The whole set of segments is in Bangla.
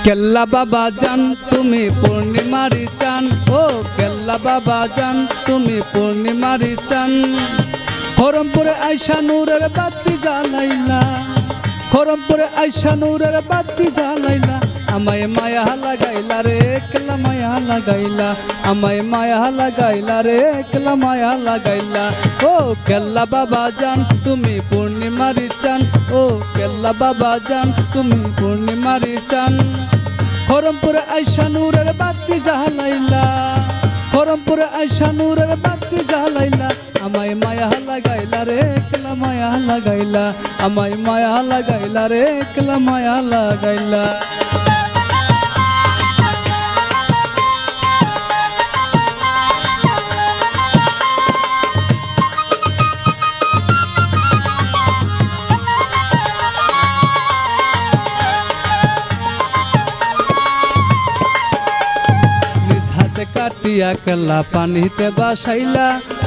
কেল্লা বাবা জান তুমি পূর্ণিমারি চান, ও কেল্লা বাবা জান তুমি পূর্ণিমারি চান। খরমপুরে আইসা নূরের বাতি জ্বালাইলা, খরমপুরে আইসা নূরের বাতি জ্বালাইলা। আমায় মায়া লাগাইলা রে একলা মায়া লাগাইলা, আমায় মায়া লাগাইলা রে একলা মায়া লাগাইলা। ও কেল্লা বাবা জান তুমি পূর্ণিমারি চান, ও কেল্লা বাবা জান তুমি পূর্ণিমারি চান। খরমপুরে আইসা নূরের বাতি জ্বালাইলা, খরমপুরে আইসা নূরের বাতি জ্বালাইলা। আমায় মায়া লাগাইলা রে একলা মায়া লাগাইলা, আমায় মায়া লাগাইলা রে একলা মায়া লাগাইলা। কাটিয়া কেল্লা পানিতে বাসাইলা,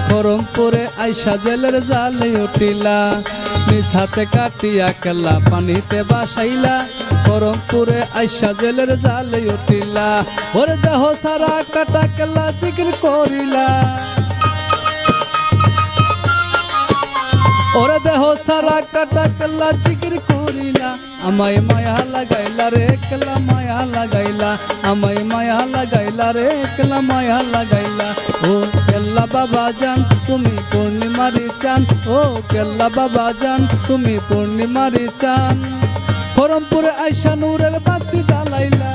খরমপুরে আইসা জেলের জালে উঠিলা। নিজ হাতে কাটিয়া কেল্লা পানিতে বাসাইলা, খরমপুরে আইসা জেলের জালে উঠিলা। ওরে দেহ সারা কাটা কেল্লা জিকির করিলা, ওরে দেহ সারা কাটা কেল্লা জিকির করিলা। আমায় মায়া লাগাইলা রে একলা মায়া লাগাইলা, আমায় মায়া লাগাইলা রে একলা মায়া লাগাইলা। ও কেল্লা বাবা জান তুমি পূর্ণিমারি চান, ও কেল্লা বাবা জান তুমি পূর্ণিমারি চান। খরমপুরে আইসা নূরের বাতি জ্বালাইলা,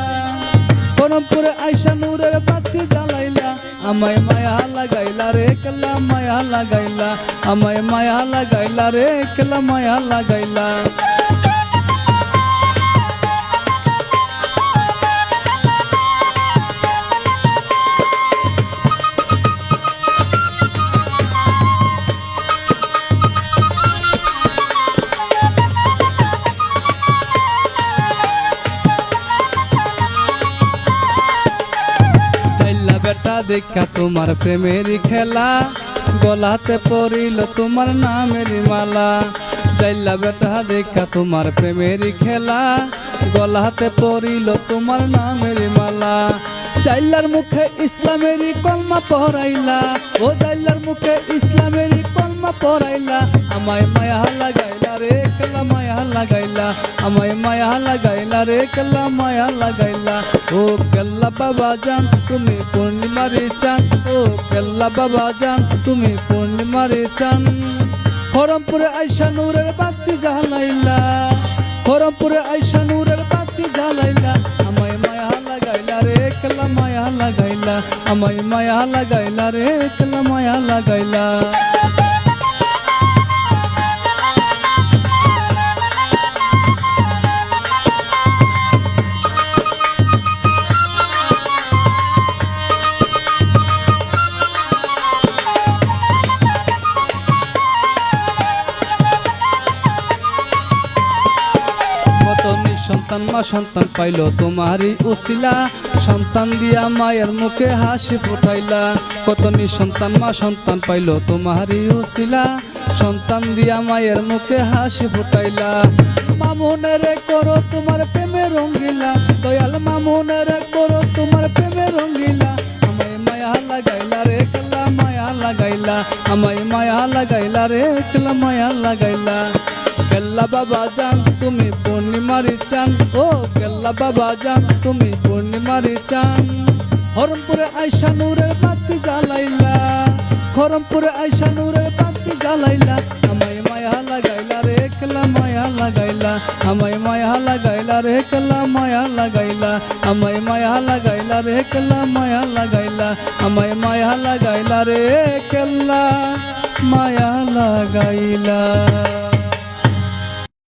খরমপুরে আইসা নূরের বাতি জ্বালাইলা। আমায় মায়া লাগাইলা রে একলা মায়া লাগাইলা, আমায় মায়া লাগাইলা রে একলা মায়া লাগাইলা। বেটা দেখা তোমার প্রেমেরই খেলা, গলাতে পড়িল তোমার নামেরই মালা। যাইলা বেটা দেখা তোমার প্রেমেরই খেলা, গলাতে পড়িল তোমার নামেরই মালা। চাইলার মুখে ইসলামেরই কলমা পড়াইলা, ও চাইলার মুখে ইসলামেরই কলমা পড়াইলা। আমায় মায়া লাগাইলা রে একলা মায়া লাগাইলা, আমায় মায়া লাগাইলা রে একলা মায়া লাগাইলা। ও কেল্লা বাবা জান তুমি পূর্ণিমারি চান, ও কেল্লা বাবা জান তুমি পূর্ণিমারি চান। খরমপুরে আইসা নূরের বাতি জ্বালাইলা, খরমপুরে আইসা নূরের বাতি জ্বালাইলা। আমায় মায়া লাগাইলা রে একলা মায়া লাগাইলা, আমায় মায়া লাগাইলা রে একলা মায়া লাগাইলা। সন্তান মা সন্তান পাইল তোমারই উসিলা, সন্তান দিয়া মায়ের মুখে হাসি ফুটাইলা। কত নিঃসন্তান মা সন্তান পাইল তোমারই উসিলা, সন্তান দিয়া মায়ের মুখে হাসি ফুটাইলা। মামুনের করো তোমার প্রেমে রঙ্গিলা, দয়াল মামুনের করো তোমার প্রেমে রঙ্গিলা। আমায় মায়া লাগাইলা রে একলা মায়া লাগাইলা, আমায় মায়া লাগাইলা রে একলা মায়া লাগাইলা। কেল্লা বাবা জান তুমি পূর্ণিমারি চান, ও কেল্লা বাবা জান তুমি পূর্ণিমারি চান। খরমপুরে আইসা নূরের বাতি জ্বালাইলা, খরমপুরে আইসা নূরের বাতি জ্বালাইলা। আমায় মায়া লাগাইলা রে একলা মায়া লাগাইলা, আমায় মায়া লাগাইলা রে একলা মায়া লাগাইলা, আমায় মায়া লাগাইলা রে একলা মায়া লাগাইলা, আমায় মায়া লাগাইলা রে একলা মায়া লাগাইলা।